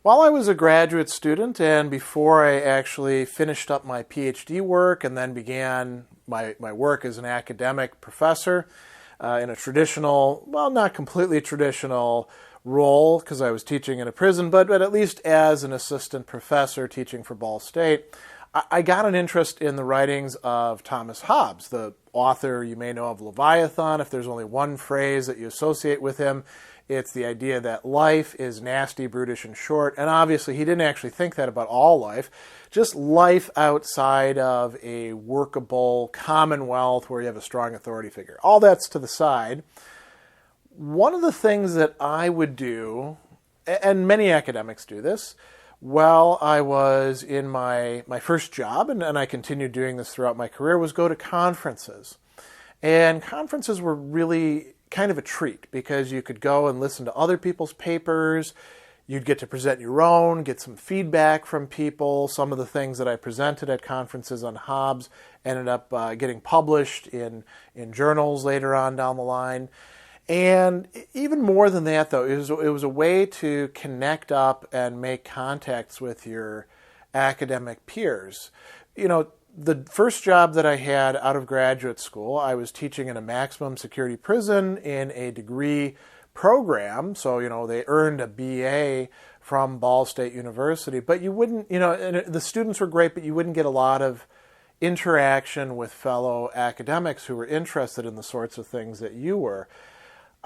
While I was a graduate student and before I actually finished up my PhD work and then began my work as an academic professor in a traditional, well, not completely traditional role because I was teaching in a prison, but at least as an assistant professor teaching for Ball State, I got an interest in the writings of Thomas Hobbes, the author you may know of Leviathan. If there's only one phrase that you associate with him, it's the idea that life is nasty, brutish, and short. And obviously, he didn't actually think that about all life. Just life outside of a workable commonwealth where you have a strong authority figure. All that's to the side. One of the things that I would do, and many academics do this, while I was in my first job, and I continued doing this throughout my career, was go to conferences. And conferences were really kind of a treat because you could go and listen to other people's papers. You'd get to present your own, get some feedback from people. Some of the things that I presented at conferences on Hobbes ended up getting published in journals later on down the line. And even more than that, though, it was a way to connect up and make contacts with your academic peers. You know, the first job that I had out of graduate school, I was teaching in a maximum security prison in a degree program. So, you know, they earned a BA from Ball State University. But you wouldn't, you know, and the students were great, but you wouldn't get a lot of interaction with fellow academics who were interested in the sorts of things that you were.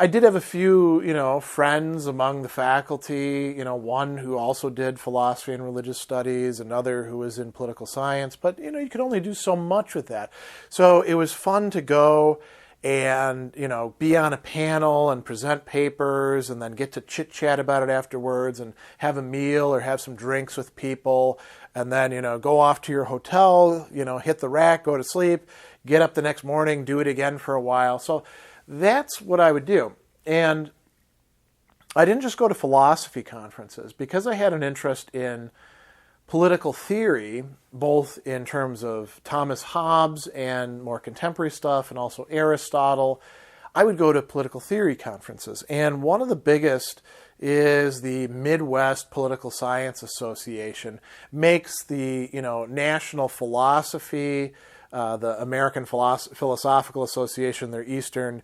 I did have a few, you know, friends among the faculty, you know, one who also did philosophy and religious studies, another who was in political science, but, you know, you could only do so much with that. So it was fun to go and, you know, be on a panel and present papers and then get to chit-chat about it afterwards and have a meal or have some drinks with people and then, you know, go off to your hotel, you know, hit the rack, go to sleep, get up the next morning, do it again for a while. So that's what I would do. And I didn't just go to philosophy conferences. Because I had an interest in political theory, both in terms of Thomas Hobbes and more contemporary stuff, and also Aristotle, I would go to political theory conferences. And one of the biggest is the Midwest Political Science Association, makes the, you know, National Philosophy, the American Philosophical Association, their Eastern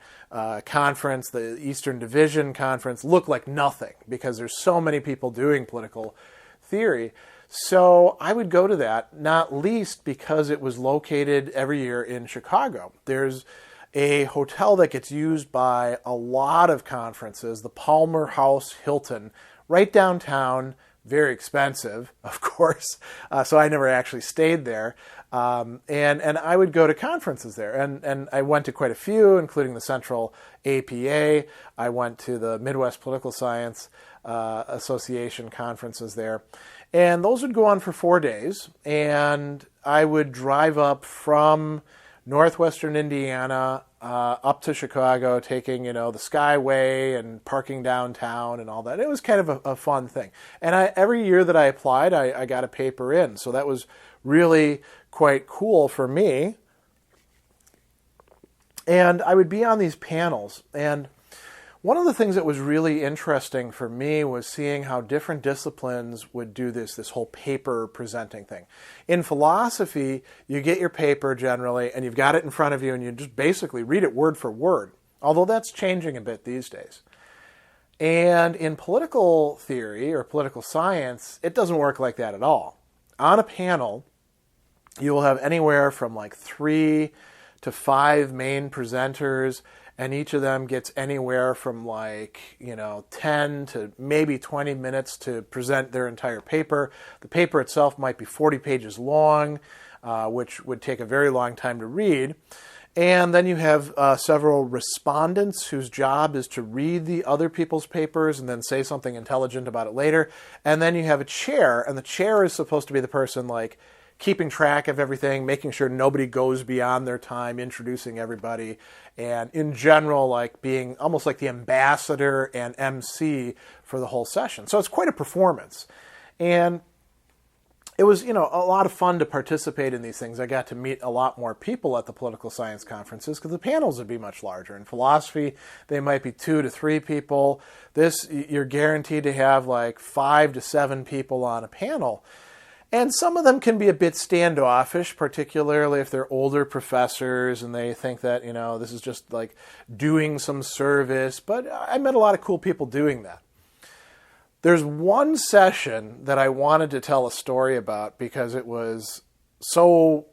Conference, the Eastern Division Conference, look like nothing because there's so many people doing political theory. So I would go to that, not least because it was located every year in Chicago. There's a hotel that gets used by a lot of conferences, the Palmer House Hilton, right downtown. Very expensive, of course, so I never actually stayed there. And I would go to conferences there, and I went to quite a few, including the Central APA. I went to the Midwest Political Science Association conferences there, and those would go on for 4 days. And I would drive up from northwestern Indiana up to Chicago, taking, you know, the Skyway and parking downtown and all that. It was kind of a fun thing. And every year that I applied, I got a paper in. So that was really quite cool for me. And I would be on these panels. And one of the things that was really interesting for me was seeing how different disciplines would do this whole paper presenting thing. In philosophy, you get your paper generally, and you've got it in front of you, and you just basically read it word for word, although that's changing a bit these days. And in political theory or political science, it doesn't work like that at all. On a panel, you will have anywhere from like 3 to 5 main presenters, and each of them gets anywhere from like, you know, 10 to maybe 20 minutes to present their entire paper. The paper itself might be 40 pages long, which would take a very long time to read. And then you have several respondents whose job is to read the other people's papers and then say something intelligent about it later. And then you have a chair, and the chair is supposed to be the person like keeping track of everything, making sure nobody goes beyond their time, introducing everybody, and in general, like being almost like the ambassador and MC for the whole session. So it's quite a performance. And it was, a lot of fun to participate in these things. I got to meet a lot more people at the political science conferences because the panels would be much larger. In philosophy, they might be 2 to 3 people. This, you're guaranteed to have like 5 to 7 people on a panel. And some of them can be a bit standoffish, particularly if they're older professors and they think that, this is just like doing some service. But I met a lot of cool people doing that. There's one session that I wanted to tell a story about because it was so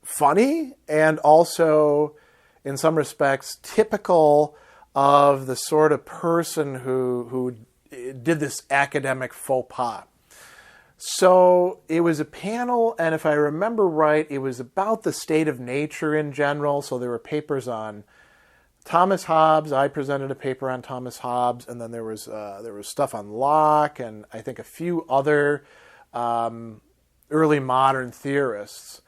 funny and also, in some respects, typical of the sort of person who did this academic faux pas. So it was a panel, and if I remember right, it was about the state of nature in general. So there were papers on Thomas Hobbes. I presented a paper on Thomas Hobbes, and then there was stuff on Locke, and I think a few other early modern theorists.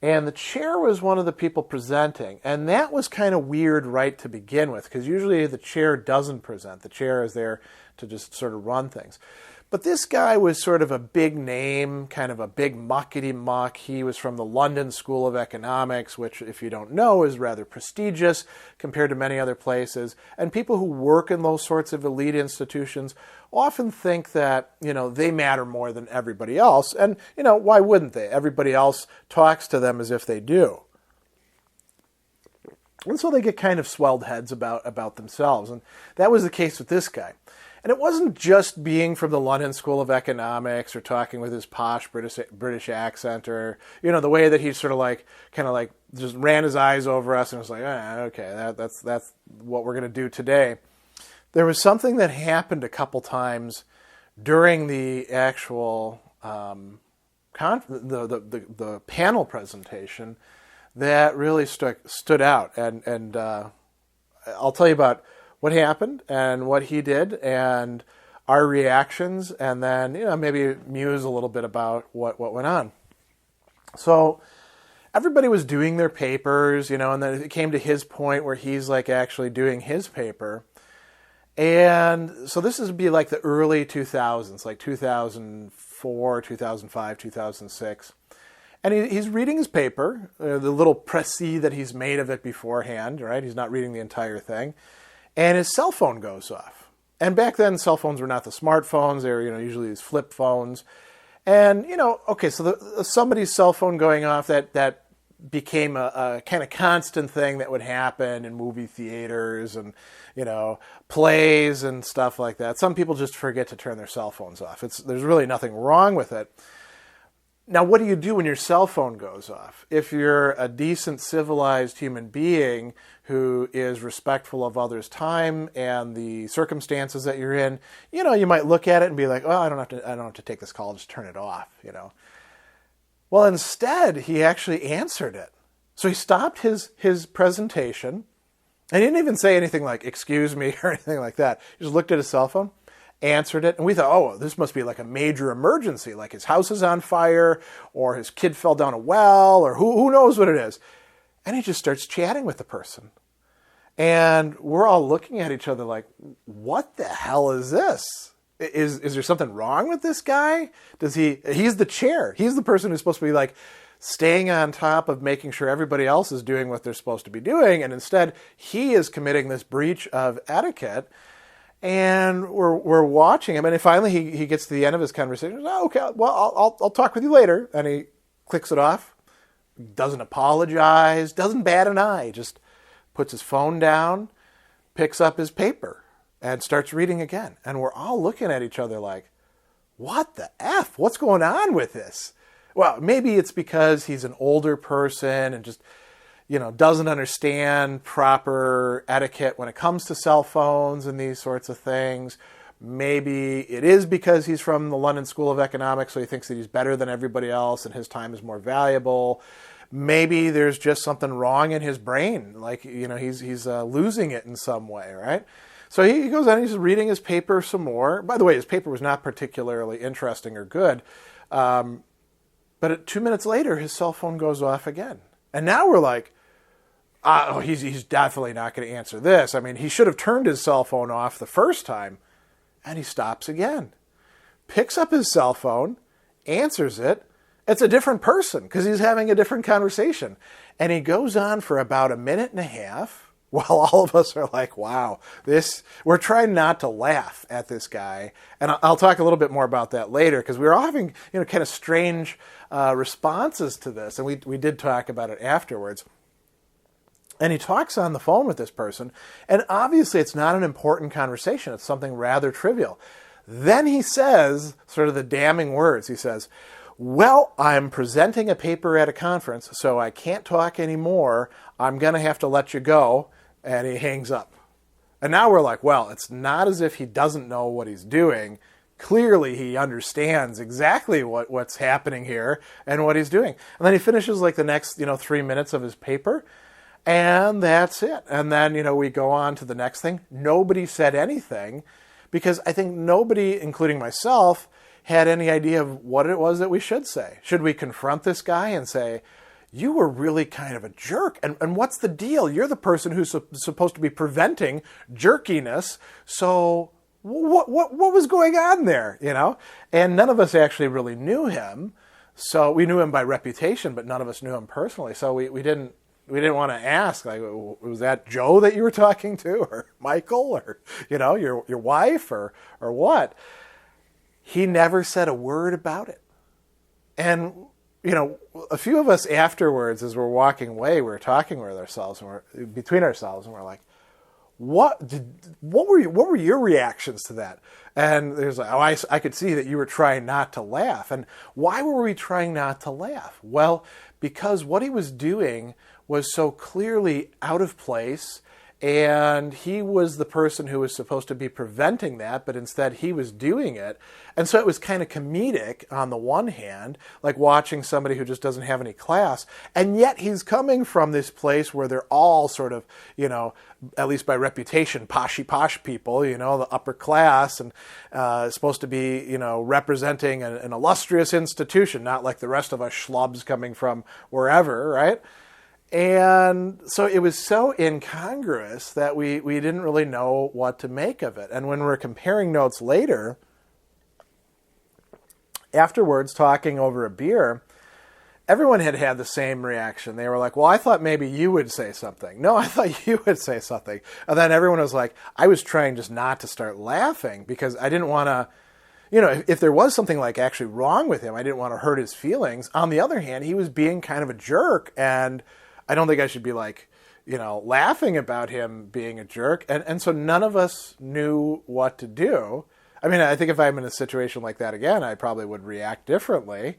And the chair was one of the people presenting, and that was kind of weird right to begin with, because usually the chair doesn't present. The chair is there to just sort of run things. But this guy was sort of a big name, kind of a big muckety-muck. He was from the London School of Economics, which, if you don't know, is rather prestigious compared to many other places. And people who work in those sorts of elite institutions often think that, they matter more than everybody else. And, why wouldn't they? Everybody else talks to them as if they do. And so they get kind of swelled heads about themselves. And that was the case with this guy. And it wasn't just being from the London School of Economics or talking with his posh British accent or, the way that he sort of just ran his eyes over us and was like, okay, that's what we're going to do today. There was something that happened a couple times during the actual the panel presentation that really stood out. And I'll tell you about what happened and what he did and our reactions, and then maybe muse a little bit about what went on. So everybody was doing their papers, and then it came to his point where he's like actually doing his paper. And so this would be like the early 2000s, like 2004, 2005, 2006. And he's reading his paper, the little précis that he's made of it beforehand, right? He's not reading the entire thing. And his cell phone goes off. And back then, cell phones were not the smartphones. They were, usually these flip phones. And, okay, so somebody's cell phone going off, that became a kind of constant thing that would happen in movie theaters and, plays and stuff like that. Some people just forget to turn their cell phones off. There's really nothing wrong with it. Now, what do you do when your cell phone goes off? If you're a decent, civilized human being who is respectful of others' time and the circumstances that you're in, you might look at it and be like, "Oh, I don't have to take this call. Just turn it off." Well, instead, he actually answered it. So he stopped his presentation, and he didn't even say anything like "excuse me" or anything like that. He just looked at his cell phone, answered it, and we thought, oh, this must be like a major emergency, like his house is on fire, or his kid fell down a well, or who knows what it is. And he just starts chatting with the person. And we're all looking at each other like, what the hell is this? Is there something wrong with this guy? He's the chair. He's the person who's supposed to be like staying on top of making sure everybody else is doing what they're supposed to be doing. And instead, he is committing this breach of etiquette. And we're watching him, and finally he gets to the end of his conversation. Oh, okay, well, I'll talk with you later. And he clicks it off, doesn't apologize, doesn't bat an eye, just puts his phone down, picks up his paper, and starts reading again. And we're all looking at each other like, what the F? What's going on with this? Well, maybe it's because he's an older person and just doesn't understand proper etiquette when it comes to cell phones and these sorts of things. Maybe it is because he's from the London School of Economics, so he thinks that he's better than everybody else and his time is more valuable. Maybe there's just something wrong in his brain, like he's losing it in some way, right? So he goes on, he's reading his paper some more. By the way, his paper was not particularly interesting or good, but 2 minutes later, his cell phone goes off again. And now we're like, he's definitely not going to answer this. I mean, he should have turned his cell phone off the first time. And he stops again, picks up his cell phone, answers it, It's a different person because he's having a different conversation. And he goes on for about a minute and a half while all of us are like, wow, we're trying not to laugh at this guy. And I'll talk a little bit more about that later because we were all having, kind of strange responses to this. And we did talk about it afterwards. And he talks on the phone with this person. And obviously it's not an important conversation. It's something rather trivial. Then he says sort of the damning words. He says, well, I'm presenting a paper at a conference, so I can't talk anymore. I'm going to have to let you go. And he hangs up. And now we're like, well, it's not as if he doesn't know what he's doing. Clearly, he understands exactly what's happening here and what he's doing. And then he finishes like the next, 3 minutes of his paper. And that's it. And then, we go on to the next thing. Nobody said anything because I think nobody, including myself, had any idea of what it was that we should say. Should we confront this guy and say, you were really kind of a jerk, and what's the deal? You're the person who's supposed to be preventing jerkiness, so what was going on there, And none of us actually really knew him, so we knew him by reputation, but none of us knew him personally, so we didn't want to ask, like, was that Joe that you were talking to, or Michael, or, your wife, or what? He never said a word about it. And, a few of us afterwards, as we're walking away, we were talking with ourselves, and between ourselves, and we're like, what were your reactions to that? And there's like, I could see that you were trying not to laugh. And why were we trying not to laugh? Well, because what he was doing was so clearly out of place, and he was the person who was supposed to be preventing that, but instead he was doing it. And so it was kind of comedic on the one hand, like watching somebody who just doesn't have any class, and yet he's coming from this place where they're all sort of, at least by reputation, posh people, the upper class, and supposed to be, representing an illustrious institution, not like the rest of us schlubs coming from wherever, right? And so it was so incongruous that we didn't really know what to make of it. And when we're comparing notes later, afterwards, talking over a beer, everyone had the same reaction. They were like, well, I thought maybe you would say something. No, I thought you would say something. And then everyone was like, I was trying just not to start laughing because I didn't want to, if there was something like actually wrong with him, I didn't want to hurt his feelings. On the other hand, he was being kind of a jerk, and I don't think I should be like, laughing about him being a jerk. And so none of us knew what to do. I mean, I think if I'm in a situation like that again, I probably would react differently.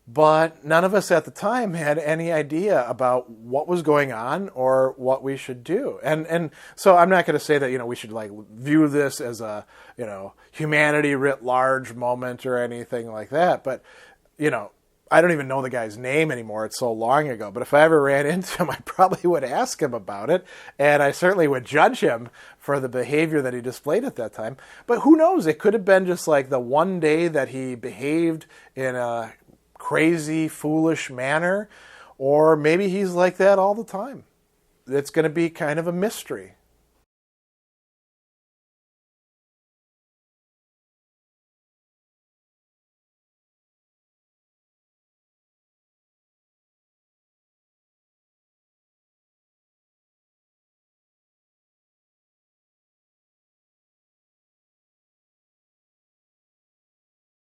But none of us at the time had any idea about what was going on or what we should do. And so I'm not going to say that, we should like view this as a, humanity writ large moment or anything like that. But, I don't even know the guy's name anymore. It's so long ago. But if I ever ran into him, I probably would ask him about it. And I certainly would judge him for the behavior that he displayed at that time. But who knows? It could have been just like the one day that he behaved in a crazy, foolish manner. Or maybe he's like that all the time. It's going to be kind of a mystery.